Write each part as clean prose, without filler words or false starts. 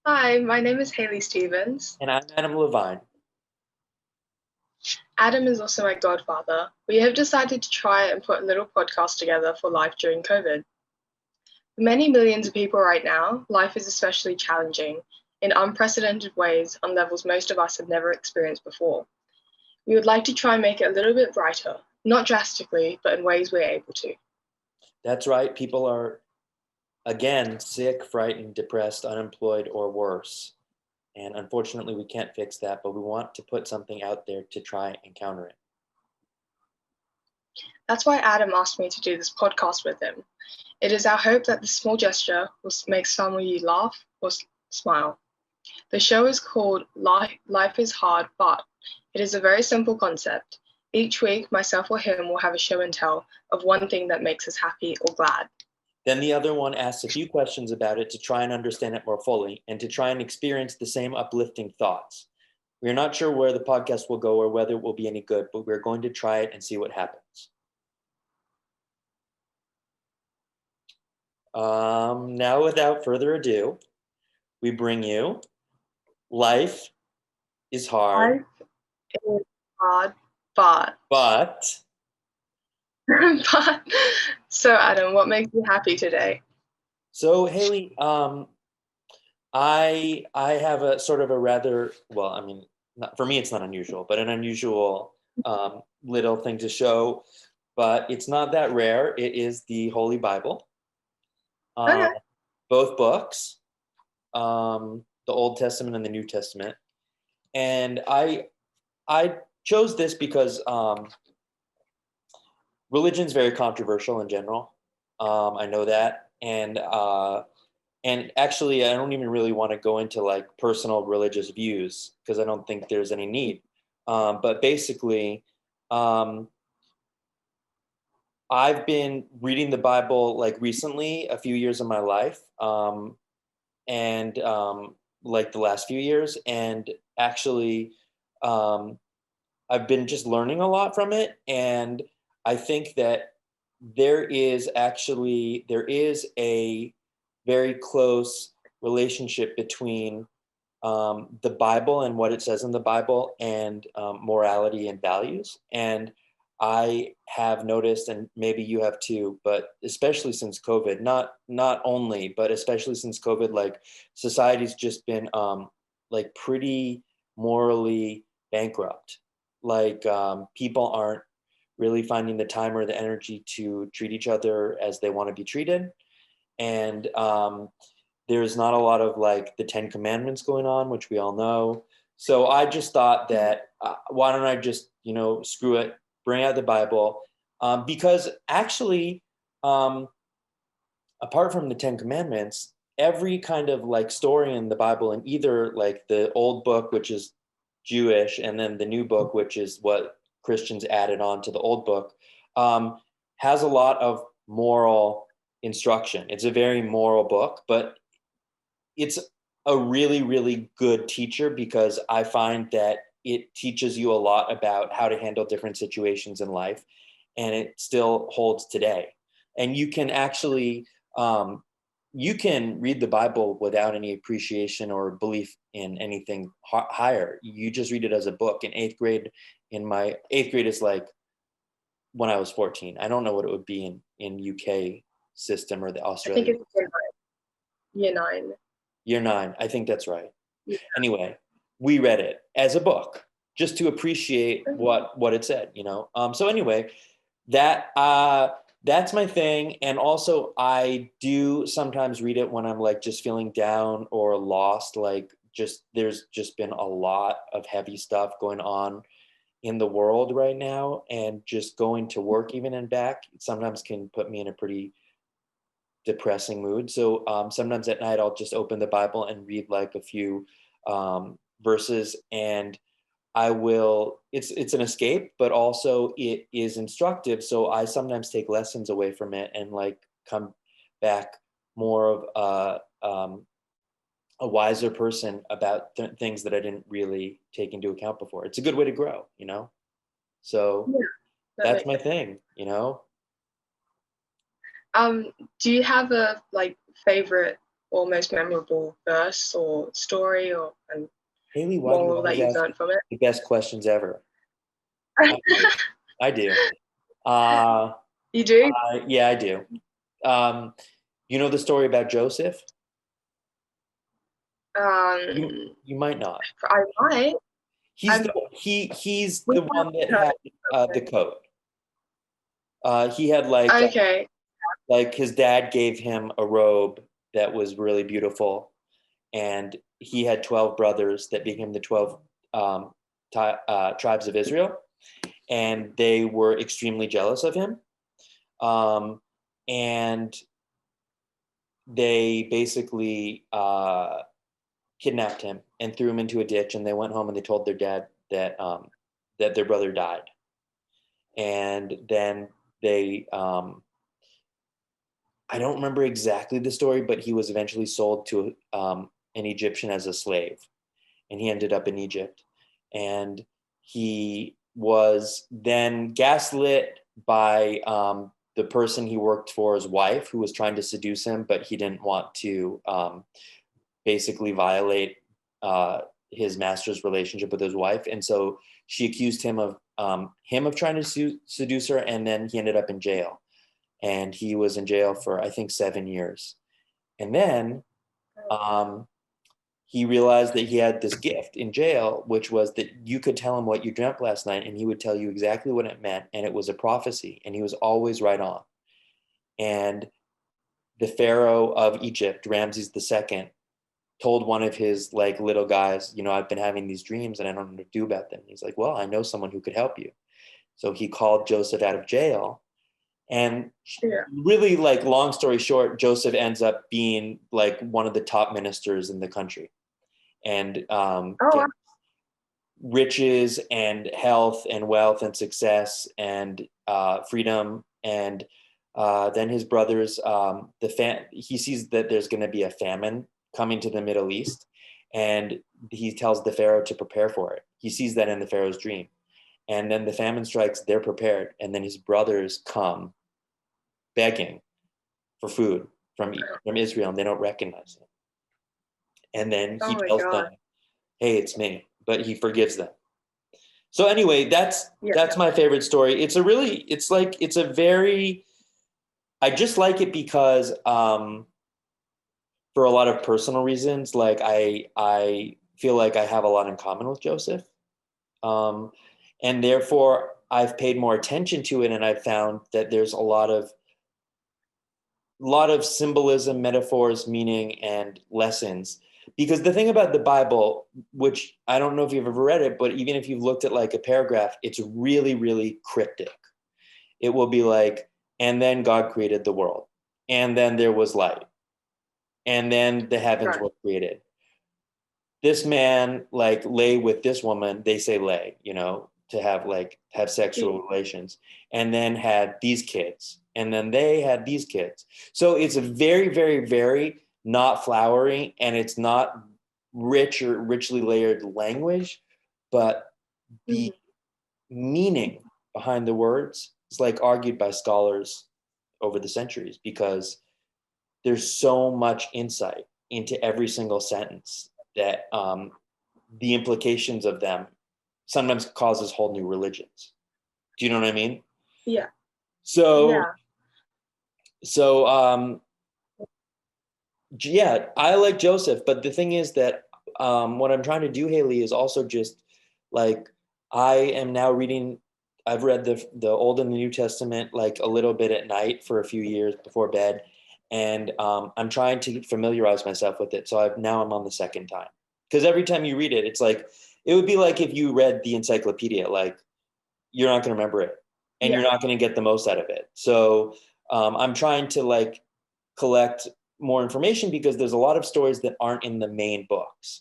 Hi, my name is Haley Stevens. And I'm Adam Levine. Adam is also my godfather. We have decided to try and put a little podcast together for life during COVID. For many millions of people right now, life is especially challenging in unprecedented ways on levels most of us have never experienced before. We would like to try and make it a little bit brighter, not drastically, but in ways we're able to. That's right. People are, again, sick, frightened, depressed, unemployed, or worse. And unfortunately, we can't fix that, but we want to put something out there to try and counter it. That's why Adam asked me to do this podcast with him. It is our hope that this small gesture will make some of you laugh or smile. The show is called Life is Hard, but it is a very simple concept. Each week, myself or him will have a show and tell of one thing that makes us happy or glad. Then the other one asks a few questions about it to try and understand it more fully and to try and experience the same uplifting thoughts. We're not sure where the podcast will go or whether it will be any good, but we're going to try it and see what happens. Now, without further ado, we bring you Life is Hard, Life is hard, but, but but. So, Adam, what makes you happy today? so Haley, I have a sort of a rather well, I mean, not, for me it's not unusual, but an unusual little thing to show. But it's not that rare. It is the Holy Bible, um, Okay. both books, the Old Testament and the New Testament. And I chose this because religion's very controversial in general. I know that, and actually, I don't even really want to go into like personal religious views because I don't think there's any need. But basically, um, I've been reading the Bible like recently, a few years of my life, and like the last few years, and actually, um, I've been just learning a lot from it, and I think that there is a very close relationship between the Bible and what it says in the Bible and morality and values. And I have noticed, and maybe you have too, but especially since COVID, not only, but especially since COVID, like society's just been like pretty morally bankrupt. Like people aren't really finding the time or the energy to treat each other as they want to be treated. And there's not a lot of like the Ten Commandments going on, which we all know. So I just thought that why don't I just, screw it, bring out the Bible. Because actually, um, apart from the Ten Commandments, every kind of like story in the Bible, in either like the old book, which is Jewish, and then the new book, which is what Christians added on to the old book, um, has a lot of moral instruction. It's a very moral book, but it's a really, really good teacher because I find that it teaches you a lot about how to handle different situations in life, and it still holds today. And you can actually you can read the Bible without any appreciation or belief in anything higher. You just read it as a book. In eighth grade, in my eighth grade is like when I was 14. I don't know what it would be in UK system or the I think Australia it's year nine. year nine. I think that's right. Yeah. Anyway, we read it as a book just to appreciate what it said, So anyway, that that's my thing. And also I do sometimes read it when I'm like just feeling down or lost. Like just there's just been a lot of heavy stuff going on in the world right now. And just going to work even and back sometimes can put me in a pretty depressing mood. So sometimes at night I'll just open the Bible and read like a few verses, and I will. It's an escape, but also it is instructive. So I sometimes take lessons away from it and like come back more of a wiser person about things that I didn't really take into account before. It's a good way to grow. So Yeah, that that's makes my sense. thing. Do you have a like favorite or most memorable verse or story or Haley, why do you moral that always you've ask learned from it? the best questions ever? I do. I do. Uh, You do? yeah, I do. Um, you know the story about Joseph? You might not. I might. He's I'm. the he's We the have one that heard had the something. coat. He had Okay. like his dad gave him a robe that was really beautiful, and he had 12 brothers that became the 12 tribes of Israel, and they were extremely jealous of him. And they basically kidnapped him and threw him into a ditch, and they went home and they told their dad that their brother died. And then they I don't remember exactly the story, but he was eventually sold to an Egyptian as a slave, and he ended up in Egypt. And he was then gaslit by the person he worked for's wife, who was trying to seduce him, but he didn't want to basically violate his master's relationship with his wife, and so she accused him of trying to seduce her, and then he ended up in jail, and he was in jail for I think 7 years, and then um, he realized that he had this gift in jail, which was that you could tell him what you dreamt last night, and he would tell you exactly what it meant, and it was a prophecy, and he was always right on. And the Pharaoh of Egypt, Ramses II, told one of his like little guys, I've been having these dreams and I don't know what to do about them. He's like, well, I know someone who could help you. So he called Joseph out of jail. And Yeah. really, like, long story short, Joseph ends up being like one of the top ministers in the country, and Oh, gets riches and health and wealth and success and freedom. And then his brothers, he sees that there's going to be a famine coming to the Middle East, and he tells the Pharaoh to prepare for it. He sees that in the Pharaoh's dream, and then the famine strikes. They're prepared, and then his brothers come begging for food from Israel, and they don't recognize him. And then oh he my tells them, God. "Hey, it's me," but he forgives them. So anyway, that's Yeah. that's my favorite story. It's a very, I just like it because for a lot of personal reasons, like I feel like I have a lot in common with Joseph, um, and therefore I've paid more attention to it, and I've found that there's a lot of symbolism, metaphors, meaning, and lessons. Because the thing about the Bible, which I don't know if you've ever read it, but even if you've looked at like a paragraph, it's really, really cryptic. It will be like, and then God created the world, and then there was light, and then the heavens Right. were created. This man like lay with this woman, they say lay, to have sexual relations, and then had these kids, and then they had these kids. So it's a very, very, very not flowery, and it's not rich or richly layered language, but the Mhm. meaning behind the words is like argued by scholars over the centuries, because there's so much insight into every single sentence that the implications of them sometimes causes whole new religions. Do you know what I mean? Yeah. So, Yeah. so yeah, I like Joseph, but the thing is that what I'm trying to do, Haley, is also just like I am now reading. I've read the Old and the New Testament like a little bit at night for a few years before bed, and I'm trying to familiarize myself with it. So I'm on the second time, because every time you read it, it's like it would be like if you read the encyclopedia. Like, you're not going to remember it, and Yeah. you're not going to get the most out of it. So I'm trying to like collect more information, because there's a lot of stories that aren't in the main books.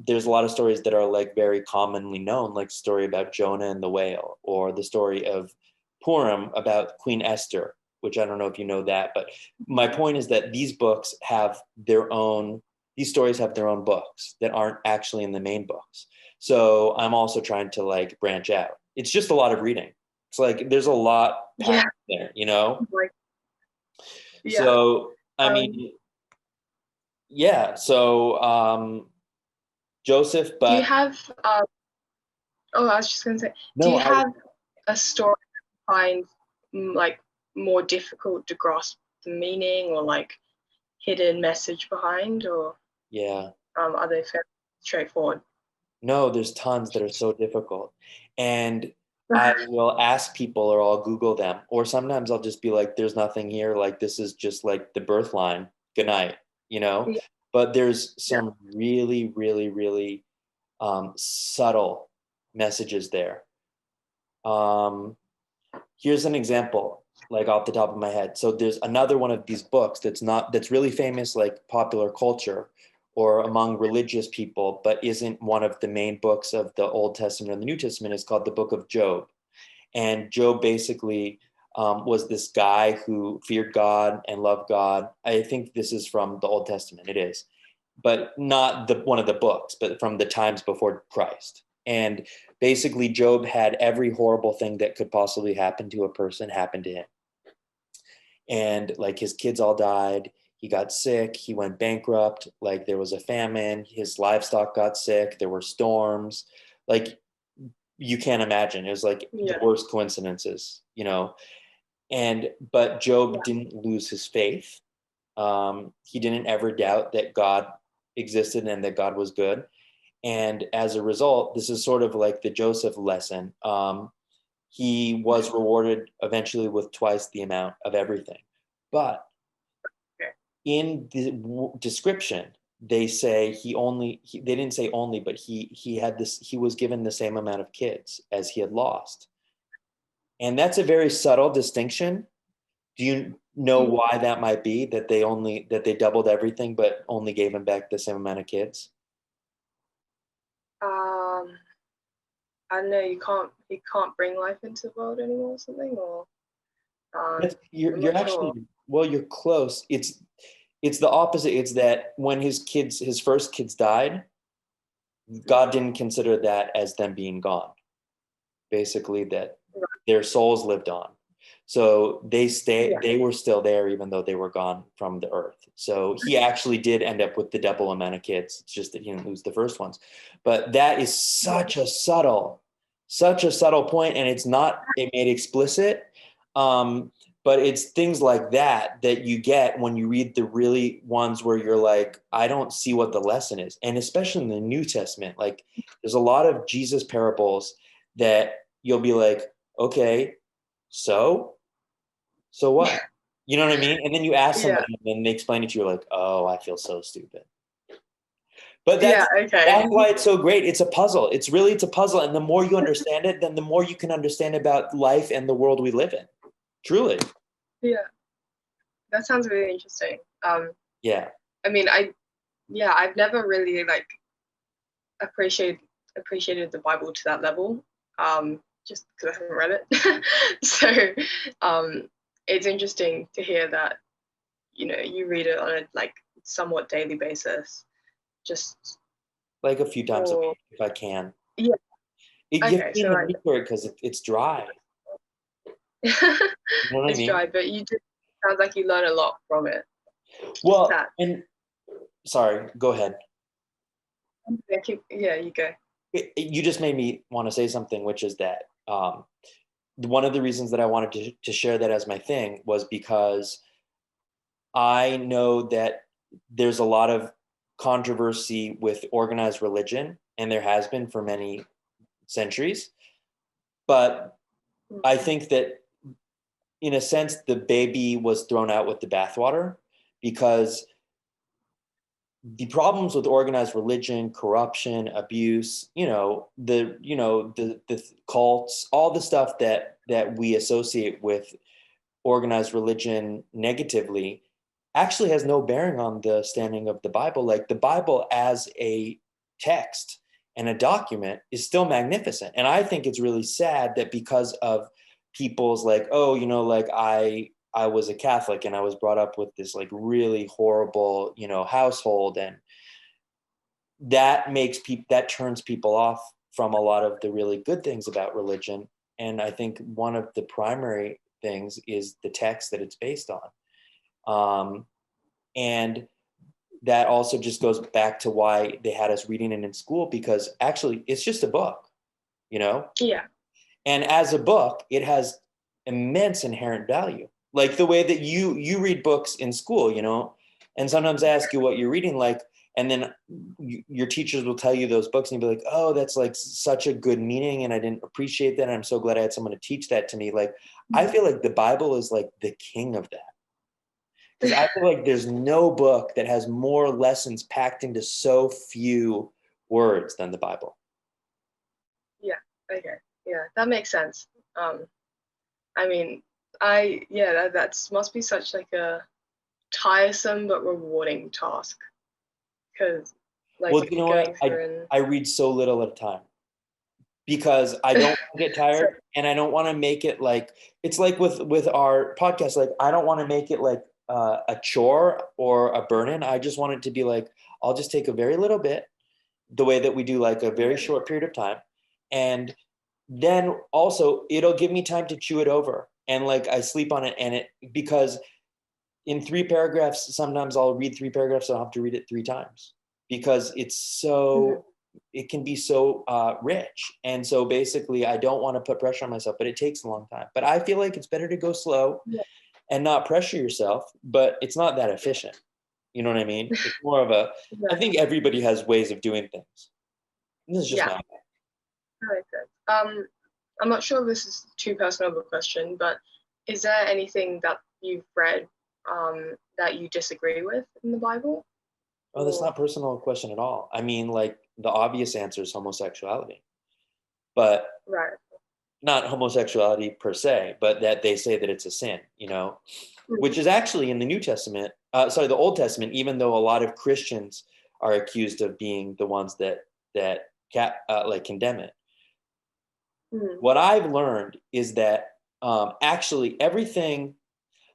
There's a lot of stories that are like very commonly known, like the story about Jonah and the whale, or the story of Purim about Queen Esther, which I don't know if you know that. But my point is that these stories have their own books that aren't actually in the main books. So I'm also trying to like branch out. It's just a lot of reading. It's like there's a lot Yeah. packed there. Like, yeah. So I Um, mean, yeah, so Joseph, Do you but have, oh, I was just going to say, do no, you have a story that you find like more difficult to grasp the meaning or like hidden message behind, or yeah, are they fairly straightforward? no, there's tons that are so difficult. And I will ask people or I'll Google them. Or sometimes I'll just be like, there's nothing here. Like, this is just like the birth line. Good night, you know? Yeah, But there's yeah. some really, really, really subtle messages there. Um, Here's an example, like off the top of my head. So there's another one of these books that's really famous, like popular culture or among religious people, but isn't one of the main books of the Old Testament and the New Testament. Is called the Book of Job. And Job basically was this guy who feared God and loved God. I think this is from the Old Testament. It is, but not the one of the books, but from the times before Christ. And basically, Job had every horrible thing that could possibly happen to a person happen to him. And like his kids all died. He got sick. He went bankrupt. Like there was a famine. His livestock got sick. There were storms. Like you can't imagine. It was like the Yeah, worst coincidences, you know. But Job didn't lose his faith. He didn't ever doubt that God existed and that God was good. And as a result, this is sort of like the Joseph lesson. He was rewarded eventually with twice the amount of everything. But okay. in the description, they say they didn't say only, but he was given the same amount of kids as he had lost. And that's a very subtle distinction. Do you know Mm, why that might be, that they doubled everything but only gave him back the same amount of kids? Um, I don't know, he can't bring life into the world anymore or something, or I'm You're not sure. actually, well, you're close. It's the opposite. It's that when his first kids died, God didn't consider that as them being gone. Basically, that their souls lived on. So Yeah, they were still there even though they were gone from the earth. So he actually did end up with the double amount of kids. It's just that he didn't lose the first ones. But that is yeah, such a subtle point, and it's not made explicit. Um, but it's things like that you get when you read the really ones where you're like, I don't see what the lesson is. And especially in the New Testament, like there's a lot of Jesus parables that you'll be like, okay, so so what? You know what I mean? And then you ask yeah, somebody and then they explain it to you, you're like, oh, I feel so stupid. But yeah. Okay. that's why it's so great. It's a puzzle. And the more you understand it, then the more you can understand about life and the world we live in. Truly. Yeah, that sounds really interesting. Yeah. I mean, yeah, I've never really like appreciated appreciated the Bible to that level. Just because I haven't read it. So, um, it's interesting to hear that you read it on a like somewhat daily basis, just Like a few times a for week if I can. yeah. It gives Okay, me so the like need for it because it's dry. You know what I it's mean? dry, but you just sounds like you learn a lot from it. Well, That and sorry, go ahead. yeah, you go. You just made me want to say something, which is that one of the reasons that I wanted to share that as my thing was because I know that there's a lot of controversy with organized religion, and there has been for many centuries. But I think that, in a sense, the baby was thrown out with the bathwater because the problems with organized religion, corruption, abuse, the cults, all the stuff that we associate with organized religion negatively actually has no bearing on the standing of the Bible. Like the Bible as a text and a document is still magnificent. And I think it's really sad that because of people's like, oh, like I was a Catholic and I was brought up with this like really horrible, household, and that turns people off from a lot of the really good things about religion. And I think one of the primary things is the text that it's based on. And that also just goes back to why they had us reading it in school, because actually it's just a book, you know? Yeah. And as a book, it has immense inherent value. Like the way that you read books in school, you know, and sometimes I ask you what you're reading, like, and then your teachers will tell you those books, and you'll be like, oh, that's like such a good meaning, and I didn't appreciate that. And I'm so glad I had someone to teach that to me. Like, I feel like the Bible is like the king of that. Because I feel like there's no book that has more lessons packed into so few words than the Bible. Yeah. Okay. Yeah, that makes sense. I mean, that's must be such like a tiresome but rewarding task, because like Well, you know going what? through and I read so little at a time because I don't want to get so tired, and I don't want to make it like, it's like with our podcast. Like, I don't want to make it like a chore or a burden. I just want it to be like, I'll just take a very little bit, the way that we do, like a very short period of time, and then also it'll give me time to chew it over, and like I sleep on it, and it, because in 3 paragraphs, sometimes I'll read 3 paragraphs, so I'll have to read it 3 times because it's so, it can be so rich. And so basically, I don't want to put pressure on myself, but it takes a long time. But I feel like it's better to go slow yeah, and not pressure yourself, but it's not that efficient. You know what I mean? It's more of a, yeah, I think everybody has ways of doing things. This is just yeah, my, that makes sense. I'm not sure if this is too personal of a question, but is there anything that you've read that you disagree with in the Bible? oh, that's Or not personal question at all. I mean, like the obvious answer is homosexuality, but right. not homosexuality per se, but that they say that it's a sin, you know, which is actually in the New Testament, the Old Testament, even though a lot of Christians are accused of being the ones that condemn it. Mm. What I've learned is that actually everything,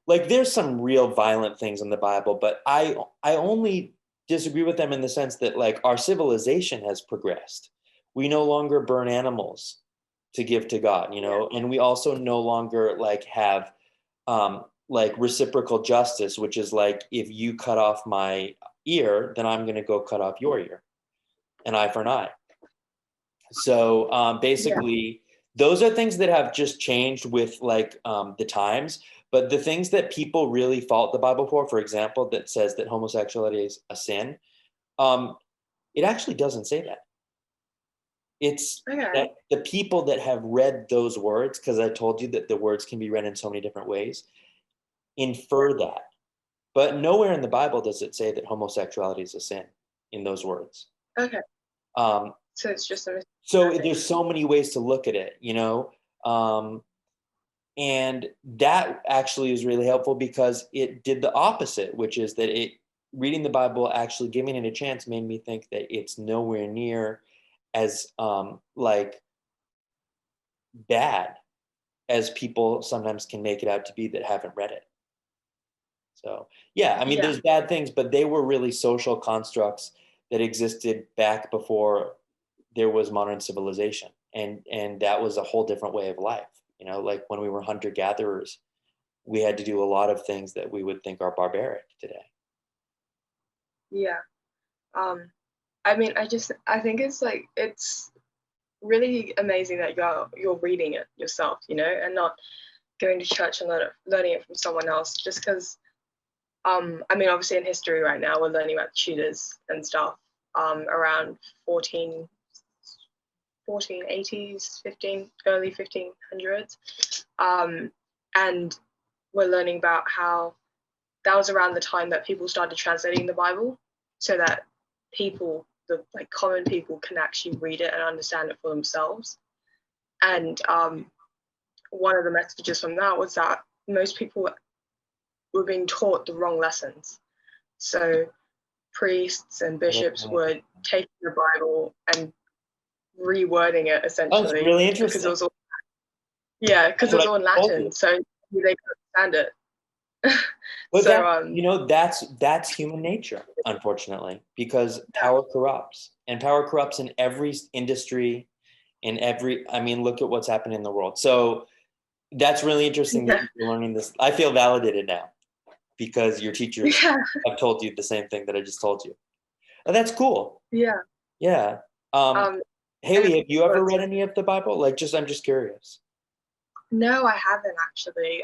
like there's some real violent things in the Bible, but I only disagree with them in the sense that like our civilization has progressed. We no longer burn animals to give to God, you Yeah. know, and we also no longer like have like reciprocal justice, which is like if you cut off my ear, then I'm going to go cut off your ear, an eye for an eye. So Yeah. basically, those are things that have just changed with like the times. But the things that people really fault the Bible for example, that says that homosexuality is a sin, um, it actually doesn't say that. It's Okay. that the people that have read those words, because I told you that the words can be read in so many different ways, Yeah. infer that. But nowhere in the Bible does it say that homosexuality is a sin in those words. Okay. Um, So it's just a so misunderstanding. there's so many ways to look at it, you know. Um, and that actually is really helpful because it did the opposite, which is that it, reading the Bible, actually giving it a chance, made me think that it's nowhere near as like bad as people sometimes can make it out to be that haven't read it. So yeah, I mean, Yeah. there's bad things, but they were really social constructs that existed back before there was modern civilization, and that was a whole different way of life. You know, like when we were hunter gatherers, we had to do a lot of things that we would think are barbaric today. Yeah. Um, I mean, I think it's like it's really amazing that you're reading it yourself, you know, and not going to church and learning it from someone else. Just because, I mean, obviously in history right now we're learning about Tudors and stuff, around 1480s, early 1500s, and we're learning about how that was around the time that people started translating the Bible, so that people, the like common people, can actually read it and understand it for themselves. And one of the messages from that was that most people were being taught the wrong lessons. So priests and bishops were taking the Bible and rewording it Oh, it's essentially really because interesting. because That's it what was I all in told you. Latin, so they could understand it. But So that, you know, that's human nature, unfortunately, because yeah, power corrupts, and power corrupts in every industry, in every. I mean, look at what's happening in the world. So that's really interesting that yeah, you're learning this. I feel validated now. because your teachers Yeah, have told you the same thing that I just told you. Oh, that's cool. yeah. Yeah. Um, Um, and Haley, have you ever but read any of the Bible? Like, I'm just curious. no, I haven't actually.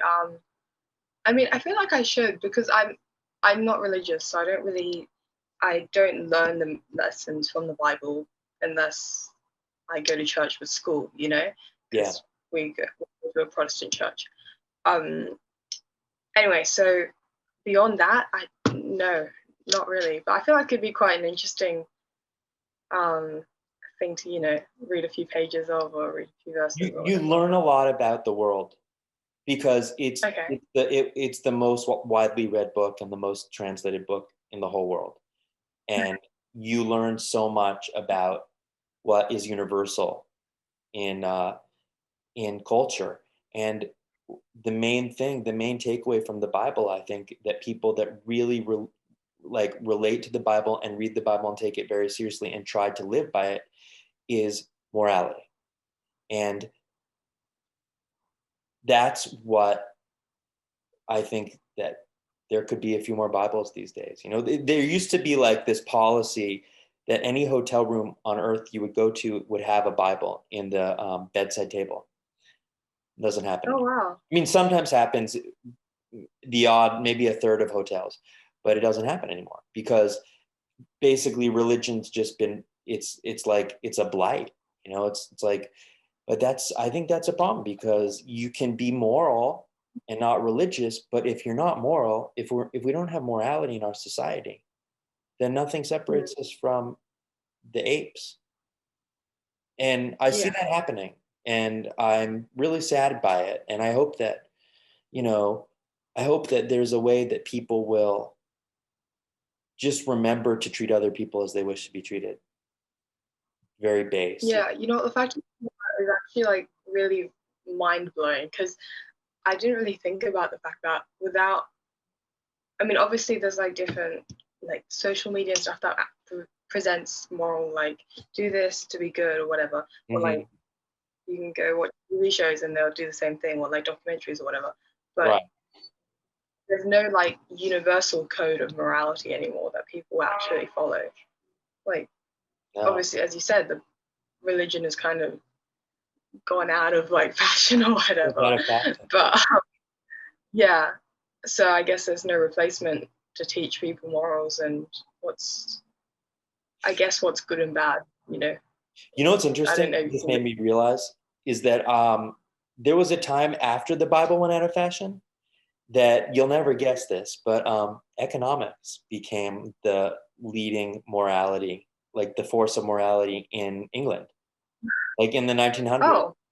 I mean, I feel like I should because I'm not religious, so I don't learn the lessons from the Bible unless I go to church with school, you know, Yeah. because we go to a Protestant church. Um, anyway, so beyond that, I no, not really. But I feel like it'd be quite an interesting um thing to, read a few pages of or read a few verses or You whatever. learn a lot about the world because Okay. it's the most widely read book and the most translated book in the whole world, and you learn so much about what is universal in culture. And the main takeaway from the Bible, I think, that people that really relate to the Bible and read the Bible and take it very seriously and try to live by it is morality. And that's what I think, that there could be a few more Bibles these days. There used to be like this policy that any hotel room on earth you would go to would have a Bible in the bedside table. It doesn't happen Oh anymore. wow. I mean, sometimes happens, the odd, maybe a third of hotels, but it doesn't happen anymore because basically religion's just been, it's like it's a blight. It's like, but I think that's a problem because you can be moral and not religious, but if you're not moral, if we don't have morality in our society, then nothing Mm, separates us from the apes. And I see yeah. that happening, and I'm really sad by it. And you know I hope that there's a way that people will just remember to treat other people as they wish to be treated. Very base. Yeah, the fact is actually like really mind blowing because I didn't really think about the fact that I mean, obviously there's like different like social media and stuff that presents moral, like do this to be good or whatever, or Hmm. like you can go watch TV shows and they'll do the same thing, or like documentaries or whatever. But Right. there's no like universal code of morality anymore that people actually follow. Like No. obviously, as you said, the religion has kind of gone out of like fashion or It's whatever. not a fact. But yeah, so I guess there's no replacement to teach people morals and what's I guess what's good and bad, you know. What's I don't interesting? know if you This can. made me realize is that there was a time after the Bible went out of fashion that you'll never guess this, but economics became the leading morality, like the force of morality in England, like in the 1900s.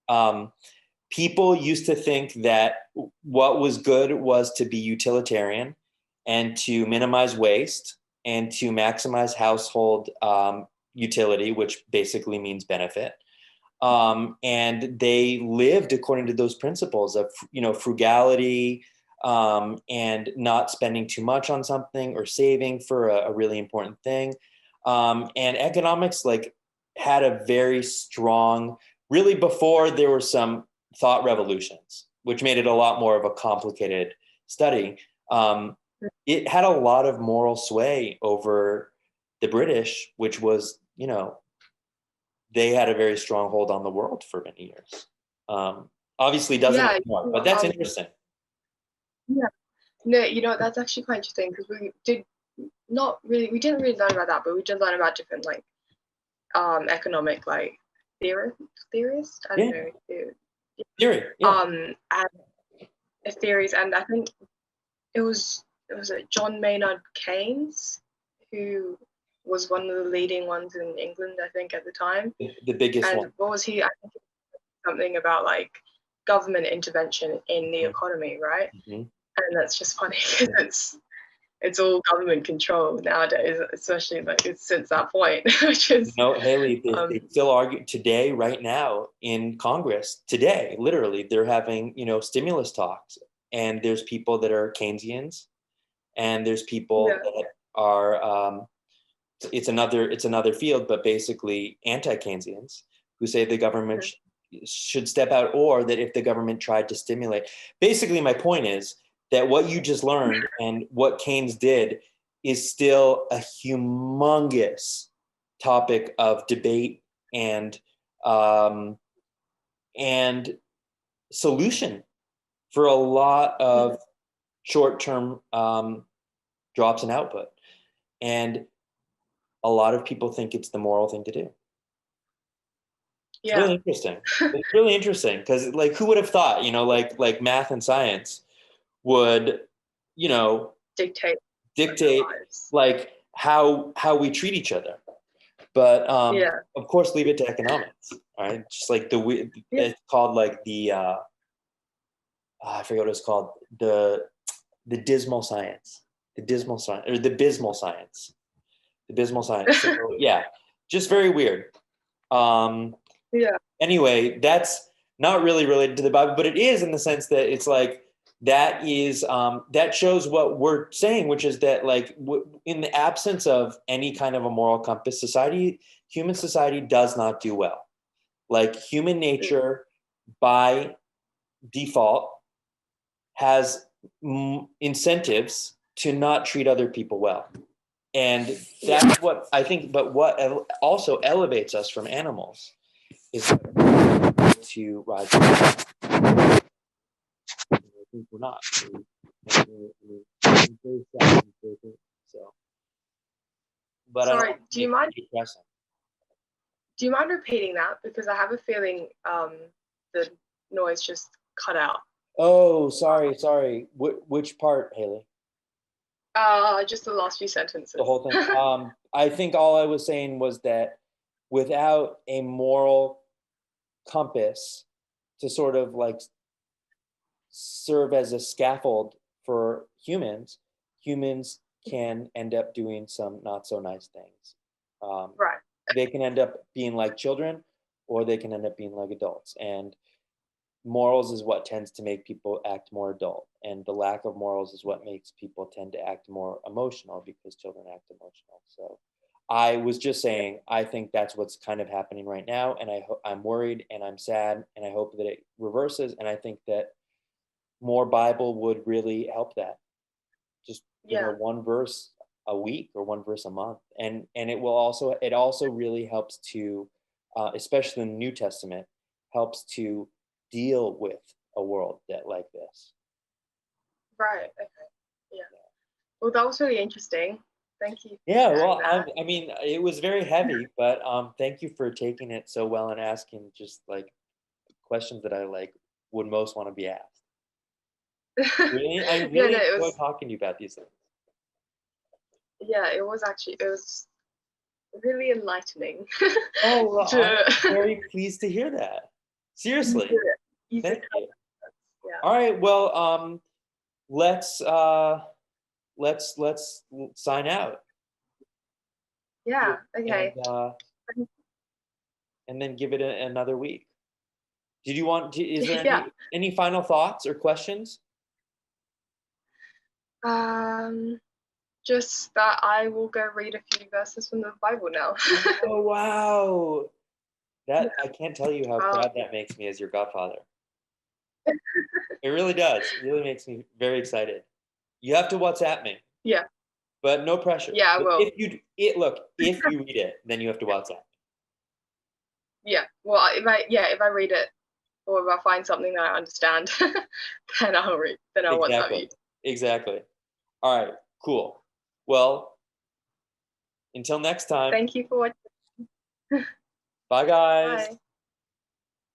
Oh, Um, People used to think that what was good was to be utilitarian and to minimize waste and to maximize household utility, which basically means benefit. And they lived according to those principles of frugality, and not spending too much on something or saving for a really important thing. And economics like had a very strong, really, before there were some thought revolutions, which made it a lot more of a complicated study. It had a lot of moral sway over the British, which was, they had a very strong hold on the world for many years. Obviously, doesn't yeah, anymore, but that's interesting. yeah. No, that's actually quite interesting because we didn't really learn about that, but we did learn about different like economic like theory theorists. I don't Yeah, know. theory. Yeah, And theories, and I think it was John Maynard Keynes who was one of the leading ones in England, I think, at the time. the biggest And one. what was he? I think something about like government intervention in the economy, right? Mm-hmm. And that's just funny because it's all government control nowadays, especially like it's since that point, which is Haley, they um still argue today, right now, in Congress. Today, literally, they're having stimulus talks, and there's people that are Keynesians, and there's people yeah. that are it's another field, but basically anti-Keynesians who say the government Mhm. should step out, or that if the government tried to stimulate. Basically, my point is that what you just learned and what Keynes did is still a humongous topic of debate um, and solution for a lot of short-term drops in output. And a lot of people think it's the moral thing to do. It's really interesting. It's really interesting because, like, who would have thought, like math and science would, dictate like how we treat each other. But of course, leave it to economics. All right, just like it's called like the I forget what it's called, the dismal science, the dismal science, or the abysmal science, the abysmal science. So, yeah, just very weird. Anyway, that's not really related to the Bible, but it is in the sense that it's like that is that shows what we're saying, which is that, like, in the absence of any kind of a moral compass, human society does not do well. Like, human nature by default has incentives to not treat other people well. And that's what I think, but what also elevates us from animals is to rise. I think we're not. So, but sorry, do you mind repeating that? Because I have a feeling the noise just cut out. Oh, sorry. Which part, Haley? Just the last few sentences. The whole thing. I think all I was saying was that without a moral compass to sort of like serve as a scaffold for humans can end up doing some not so nice things. Right. They can end up being like children, or they can end up being like adults. And morals is what tends to make people act more adult, and the lack of morals is what makes people tend to act more emotional, because children act emotional. So I was just saying, I think that's what's kind of happening right now, and I'm worried and I'm sad, and I hope that it reverses. And I think that more Bible would really help that. Just one verse a week or one verse a month, and it also really helps to, especially in the New Testament, helps to deal with a world like this. Right. Okay. Yeah. Well, that was really interesting. Thank you. Yeah. Well, I mean, it was very heavy, but thank you for taking it so well and asking just like questions that I would most want to be asked. Really, I really enjoy talking to you about these things. Yeah, it was really enlightening. Oh, well, I'm very pleased to hear that. Seriously. Thank you. Yeah. All right. Well, let's sign out. Yeah. Okay. And then give it another week. Did you want? Is there any final thoughts or questions? Just that I will go read a few verses from the Bible now. Oh, wow. I can't tell you how proud that makes me as your godfather. It really does. It really makes me very excited. You have to WhatsApp me. Yeah. But no pressure. Yeah, I will. If you read it, then you have to WhatsApp. Yeah. Well, if I read it, or if I find something that I understand, then I'll read. Then I'll WhatsApp you. Exactly. All right. Cool. Well, until next time. Thank you for watching. Bye, guys. Bye.